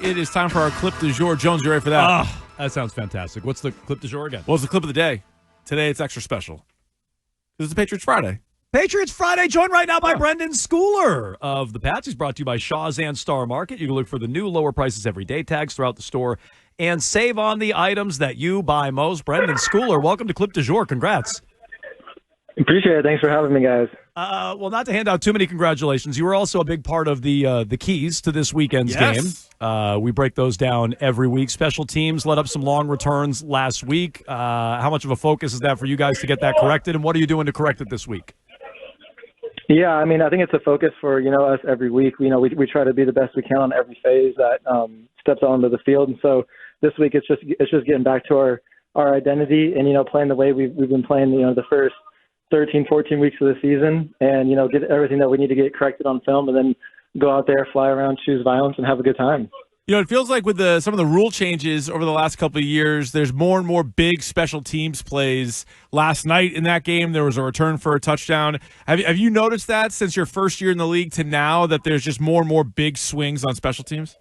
It is time for our clip du jour. Jones, you ready for that? That sounds fantastic. What's the clip du jour again? Well, it's the clip of the day. Today it's extra special. This is Patriots Friday. Patriots Friday, joined right now by Brenden Schooler of the Pats. He's brought to you by Shaw's and Star Market. You can look for the new lower prices every day tags throughout the store and save on the items that you buy most. Brenden Schooler, welcome to Clip du Jour. Congrats. Appreciate it. Thanks for having me, guys. Well, not to hand out too many congratulations. You were also a big part of the keys to this weekend's game. We break those down every week. Special teams let up some long returns last week. How much of a focus is that for you guys to get that corrected, and what are you doing to correct it this week? Yeah, I mean, I think it's a focus for, us every week. We try to be the best we can on every phase that steps onto the field. And so this week it's just getting back to our identity and, playing the way we've been playing, the first 13, 14 weeks of the season and, get everything that we need to get corrected on film and then go out there, fly around, choose violence, and have a good time. It feels like with some of the rule changes over the last couple of years, there's more and more big special teams plays. Last night in that game, there was a return for a touchdown. Have you noticed that since your first year in the league to now that there's just more and more big swings on special teams?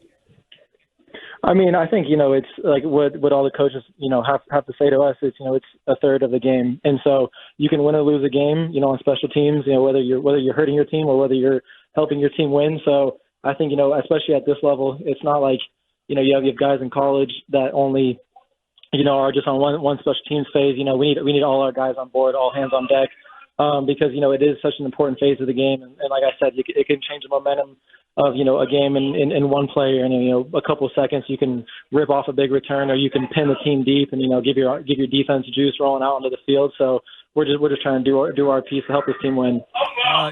I mean, I think, it's like what all the coaches, have to say to us is, it's a third of the game. And so you can win or lose a game, on special teams, whether you're hurting your team or whether you're helping your team win. So I think, especially at this level, it's not like, you have guys in college that only, are just on one special teams phase. We need all our guys on board, all hands on deck, because, it is such an important phase of the game. And like I said, it can change the momentum of, a game in one play, and, a couple of seconds you can rip off a big return or you can pin the team deep and, give your defense juice rolling out onto the field. So we're just trying to do our piece to help this team win.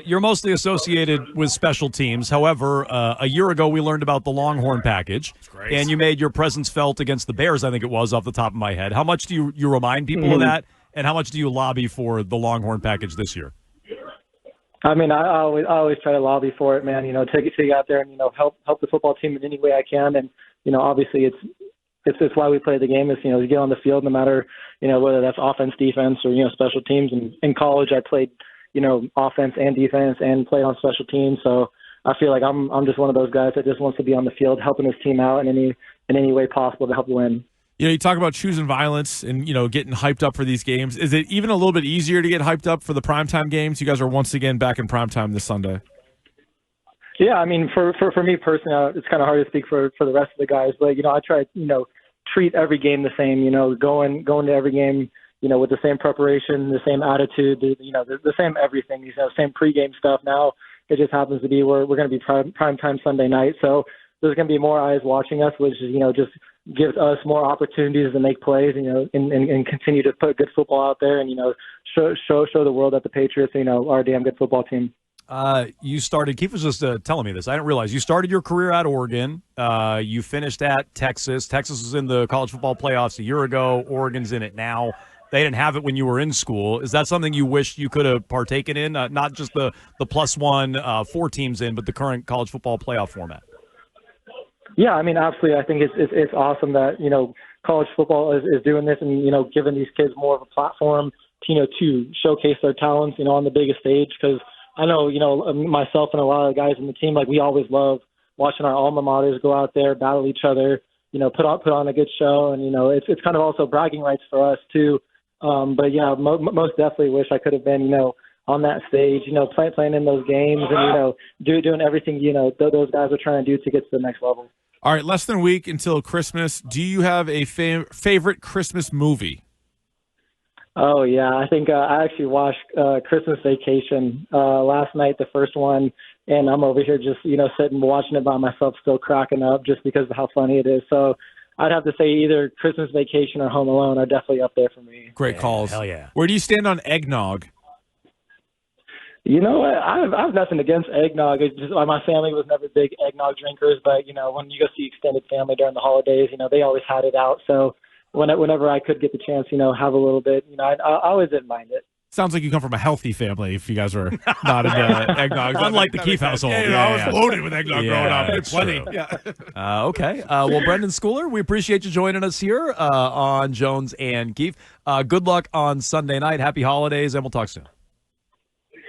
You're mostly associated with special teams. However, a year ago we learned about the Longhorn package, and you made your presence felt against the Bears, I think it was, off the top of my head. How much do you remind people of that, and how much do you lobby for the Longhorn package this year? I mean, I always try to lobby for it, man. Take it out there and help the football team in any way I can. And obviously it's why we play the game is to get on the field no matter whether that's offense, defense, or special teams. And in college, I played offense and defense and played on special teams. So I feel like I'm just one of those guys that just wants to be on the field helping his team out in any way possible to help win. You talk about choosing violence and, getting hyped up for these games. Is it even a little bit easier to get hyped up for the primetime games? You guys are once again back in primetime this Sunday. Yeah, I mean, for me personally, it's kind of hard to speak for the rest of the guys. But, I try to, treat every game the same, going to every game, with the same preparation, the same attitude, the same everything, same pregame stuff. Now it just happens to be we're going to be primetime Sunday night. So there's going to be more eyes watching us, which is, just gives us more opportunities to make plays, and continue to put good football out there and, show the world that the Patriots, are a damn good football team. You started, Keefe was just telling me this. I didn't realize you started your career at Oregon. You finished at Texas. Texas was in the college football playoffs a year ago. Oregon's in it now. They didn't have it when you were in school. Is that something you wish you could have partaken in? Not just the +1, 4 teams in, but the current college football playoff format. Yeah, I mean, absolutely. I think it's awesome that, college football is doing this and, giving these kids more of a platform, to showcase their talents, on the biggest stage. Because I know, myself and a lot of the guys in the team, like we always love watching our alma maters go out there, battle each other, put on a good show. And, it's kind of also bragging rights for us too. But yeah, most definitely wish I could have been, on that stage, playing in those games and, doing everything, those guys are trying to do to get to the next level. All right, less than a week until Christmas. Do you have a favorite Christmas movie? Oh, yeah. I think I actually watched Christmas Vacation last night, the first one, and I'm over here just, sitting watching it by myself, still cracking up just because of how funny it is. So I'd have to say either Christmas Vacation or Home Alone are definitely up there for me. Great calls. Hell yeah. Where do you stand on eggnog? You know what? I have nothing against eggnog. It's just my family was never big eggnog drinkers, but when you go see extended family during the holidays, they always had it out. So whenever I could get the chance, have a little bit, I always didn't mind it. Sounds like you come from a healthy family if you guys are not into eggnog. Unlike the Keefe household. I was loaded with eggnog growing up. That's Plenty. true. Yeah. Okay. Well, Brenden Schooler, we appreciate you joining us here on Jones and Keefe. Good luck on Sunday night. Happy holidays, and we'll talk soon.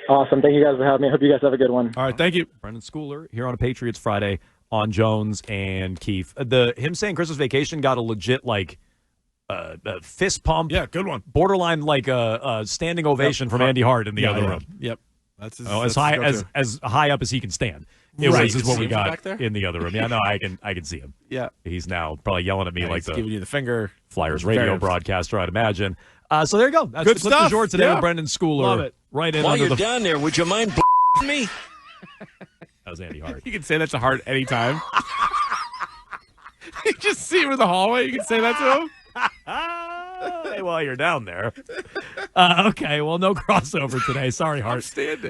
Awesome. Thank you guys for having me. I hope you guys have a good one. All right. Thank you. Brenden Schooler here on a Patriots Friday on Jones and Keefe. Him saying Christmas Vacation got a legit fist pump. Yeah, good one. Borderline a standing ovation from Andy Hart in the other room. Yep. That's as high up as he can stand. Is what we got in the other room. Yeah, no, I can see him. Yeah, he's now probably yelling at me like giving you the finger. Flyers radio broadcaster, I'd imagine. So there you go. That's good the clip stuff. du jour today with Brenden Schooler. Love it. Right in While under you're down there, would you mind me? That was Andy Hart. You can say that to Hart anytime. You just see him in the hallway. You can say that to him. Hey, while you're down there. Okay, well, no crossover today. Sorry, Hart. I'm standing.